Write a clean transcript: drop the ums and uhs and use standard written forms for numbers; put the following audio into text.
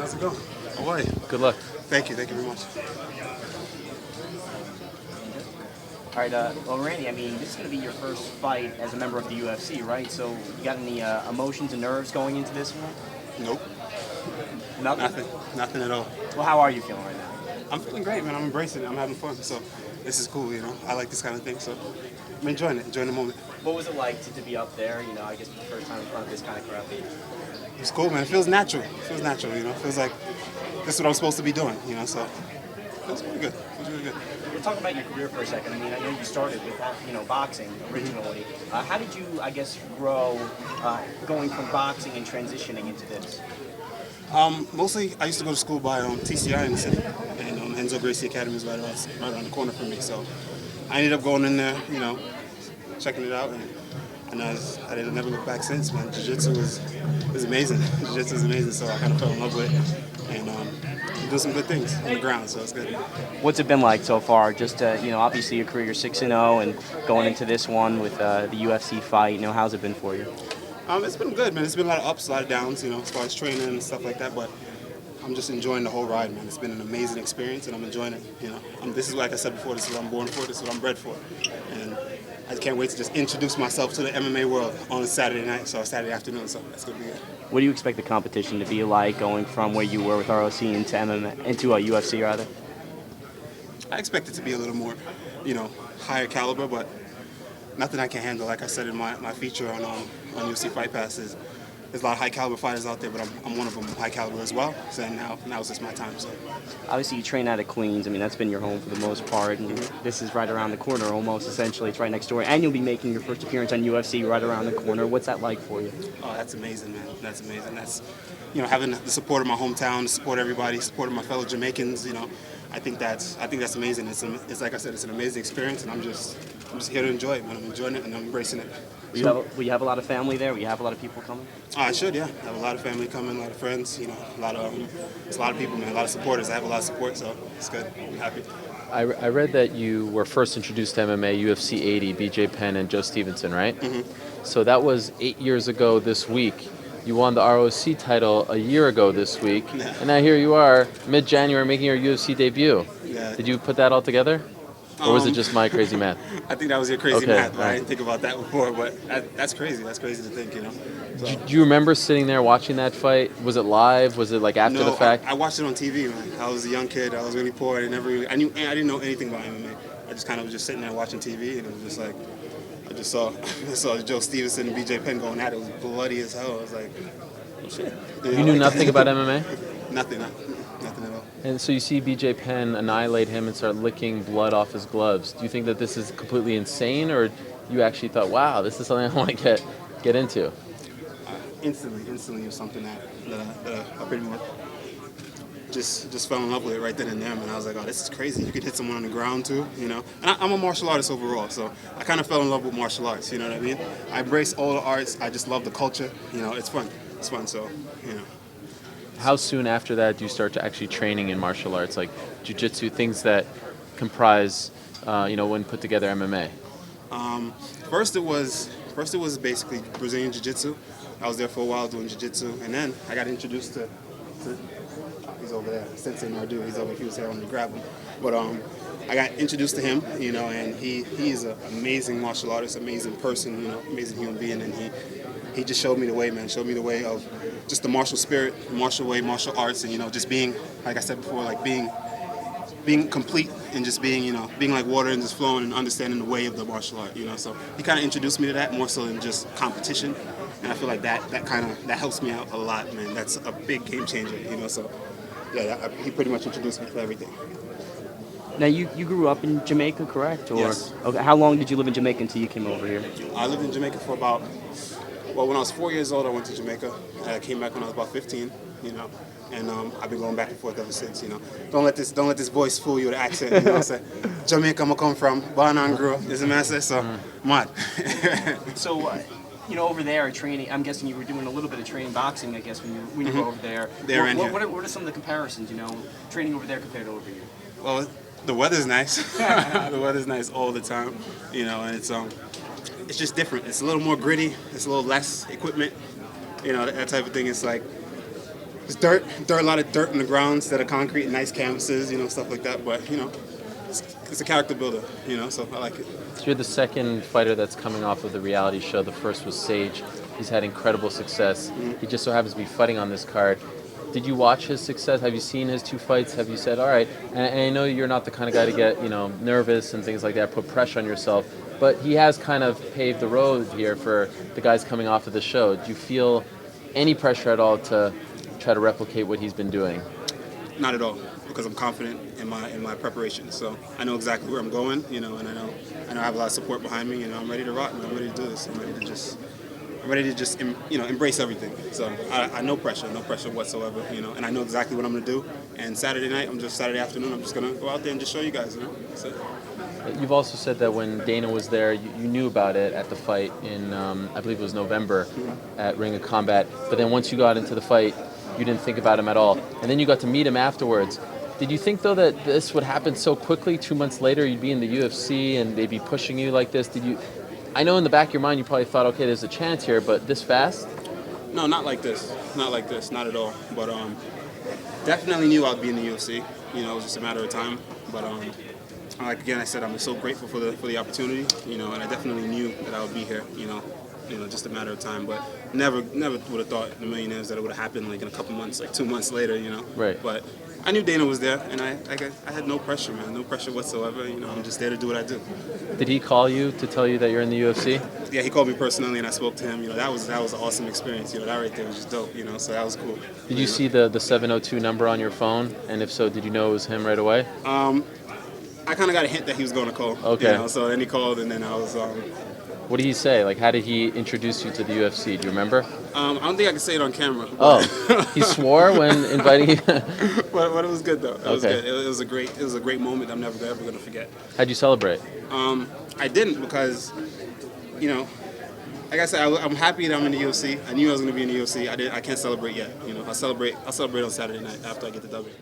How's it going? How are you? Good luck. Thank you very much. All right, well, Randy, I mean, this is going to be your first fight as a member of the UFC, right? So you got any emotions and nerves going into this one? Nope. Nothing? Nothing at all. Well, how are you feeling right now? I'm feeling great, man. I'm embracing it. I'm having fun. So this is cool, you know. I like this kind of thing, so I'm enjoying it, enjoying the moment. What was it like to be up there, you know, I guess for the first time in front of this kind of crowd? It's cool, man. It feels natural. It feels natural, you know. It feels like this is what I'm supposed to be doing, you know. So it feels pretty good. It feels really good. We'll talk about your career for a second. I mean, I know you started with, you know, boxing originally. How did you, I guess, grow going from boxing and transitioning into this? Mostly, I used to go to school by TCI in the city, and Enzo Gracie Academy is right around the corner from me. So I ended up going in there, you know, checking it out, and I didn't never look back since, man. Jiu-Jitsu was amazing. Jiu-Jitsu was amazing, so I kind of fell in love with it, and do some good things on the ground, so it's good. What's it been like so far? Just, you know, obviously your career, you're 6-0, and going into this one with the UFC fight, you know, how's it been for you? It's been good, man. It's been a lot of ups, a lot of downs, you know, as far as training and stuff like that, but I'm just enjoying the whole ride, man. It's been an amazing experience, and I'm enjoying it, you know. This is, like I said before, this is what I'm born for, this is what I'm bred for, and I can't wait to just introduce myself to the MMA world on a Saturday night, so Saturday afternoon, so that's going to be good. What do you expect the competition to be like going from where you were with ROC into MMA, into a UFC rather? I expect it to be a little more, you know, higher caliber, but nothing I can handle. Like I said in my feature on UFC Fight Pass, there's a lot of high caliber fighters out there, but I'm one of them, high caliber as well. So now it's just my time. So obviously you train out of Queens. I mean, that's been your home for the most part, and this is right around the corner almost. Essentially, it's right next door, and you'll be making your first appearance on UFC right around the corner. What's that like for you? Oh, that's amazing, man. That's amazing. That's, you know, having the support of my hometown, the support of everybody, support of my fellow Jamaicans. You know, I think that's amazing. It's like I said, it's an amazing experience, and I'm just here to enjoy it, man. I'm enjoying it and I'm embracing it. Will you have a lot of family there? Will you have a lot of people coming? I should, yeah. I have a lot of family coming, a lot of friends. You know, it's a lot of people, man. A lot of supporters. I have a lot of support, so it's good. I'm happy. I read that you were first introduced to MMA, UFC 80, BJ Penn and Joe Stevenson, right? Mm-hmm. So that was 8 years ago this week. You won the ROC title a year ago this week, and now here you are, mid-January, making your UFC debut. Yeah. Did you put that all together? Or was it just my crazy math? I think that was your crazy Okay, math. right. I didn't think about that before, but that's crazy. That's crazy to think, you know. So. Do you remember sitting there watching that fight? Was it live? Was it like after the fact? I watched it on TV, man. I was a young kid. I was really poor. I didn't know anything about MMA. I just kind of was just sitting there watching TV, and it was just like, I just saw Joe Stevenson and BJ Penn going at it. It was bloody as hell. I was like, oh, shit. You knew nothing about MMA? Nothing at all. And so you see BJ Penn annihilate him and start licking blood off his gloves. Do you think that this is completely insane, or you actually thought, wow, this is something I want to get into? Instantly, it was something that I pretty much just fell in love with it right then and there, man. I was like, oh, this is crazy. You could hit someone on the ground too, you know. And I'm a martial artist overall, so I kind of fell in love with martial arts. You know what I mean? I embrace all the arts. I just love the culture. You know, it's fun. It's fun. So, you know. How soon after that do you start to actually training in martial arts, like jiu-jitsu, things that comprise, when put together MMA? First it was basically Brazilian jiu-jitsu. I was there for a while doing jiu-jitsu, and then I got introduced to he's over there, Sensei Nardu. He's over. He was here. I wanted to grab him, but I got introduced to him, you know, and he's an amazing martial artist, amazing person, you know, amazing human being, and he just showed me the way, man. Showed me the way of just the martial spirit, martial way, martial arts, and, you know, just being, like I said before, like being complete and just being, you know, being like water and just flowing and understanding the way of the martial art, you know. So he kind of introduced me to that more so than just competition, and I feel like that helps me out a lot, man. That's a big game changer, you know. So yeah, he pretty much introduced me to everything. Now, you grew up in Jamaica, correct? Or, yes. Okay. How long did you live in Jamaica until you came over here? I lived in Jamaica for about, when I was 4 years old, I went to Jamaica. I came back when I was about 15, you know, and I've been going back and forth ever since, you know. Don't let this voice fool you with the accent, you know what I'm saying? Jamaica, I come from, born and grew, is the man say, so, mad. So, over there training, I'm guessing you were doing a little bit of training boxing, I guess, when you were over there. What are some of the comparisons, you know, training over there compared to over here? Well, the weather's nice. The weather's nice all the time, you know, and it's just different. It's a little more gritty. It's a little less equipment, you know, that type of thing. It's like It's dirt, a lot of dirt in the ground instead of concrete, nice canvases, stuff like that. But it's a character builder, so I like it. So you're the second fighter that's coming off of the reality show. The first was Sage. He's had incredible success. He just so happens to be fighting on this card. Did you watch his success? Have you seen his 2 fights? Have you said, all right, and I know you're not the kind of guy to get, nervous and things like that, put pressure on yourself, but he has kind of paved the road here for the guys coming off of the show. Do you feel any pressure at all to try to replicate what he's been doing? Not at all, because I'm confident in my preparation. So I know exactly where I'm going, and I know I have a lot of support behind me, I'm ready to rock, I'm ready to do this. I'm ready to just embrace everything. So I no pressure whatsoever, and I know exactly what I'm gonna do. And Saturday afternoon, I'm just gonna go out there and just show you guys, So. You've also said that when Dana was there, you knew about it at the fight in, I believe it was November, at Ring of Combat. But then once you got into the fight, you didn't think about him at all. And then you got to meet him afterwards. Did you think, though, that this would happen so quickly? 2 months later, you'd be in the UFC and they'd be pushing you like this? I know in the back of your mind you probably thought, okay, there's a chance here, but this fast? No, not like this. Not at all. But definitely knew I'd be in the UFC. It was just a matter of time. But like again, I said, I'm so grateful for the opportunity. And I definitely knew that I would be here. Just a matter of time. But never would have thought in a million years that it would have happened like in a couple months, like 2 months later. Right. But I knew Dana was there, and I had no pressure, man. No pressure whatsoever. I'm just there to do what I do. Did he call you to tell you that you're in the UFC? Yeah, he called me personally, and I spoke to him. That was an awesome experience. That right there was just dope. So that was cool. Did you see the 702 number on your phone? And if so, did you know it was him right away? I kind of got a hint that he was going to call. Okay. So then he called, and then I was. What did he say? Like, how did he introduce you to the UFC? Do you remember? I don't think I can say it on camera. Oh, he swore when inviting you. but it was good though. It was Okay. good. It was a great moment. I'm never ever gonna forget. How'd you celebrate? I didn't because, like I said, I'm happy that I'm in the UFC. I knew I was gonna be in the UFC. I can't celebrate yet. I'll celebrate on Saturday night after I get the W.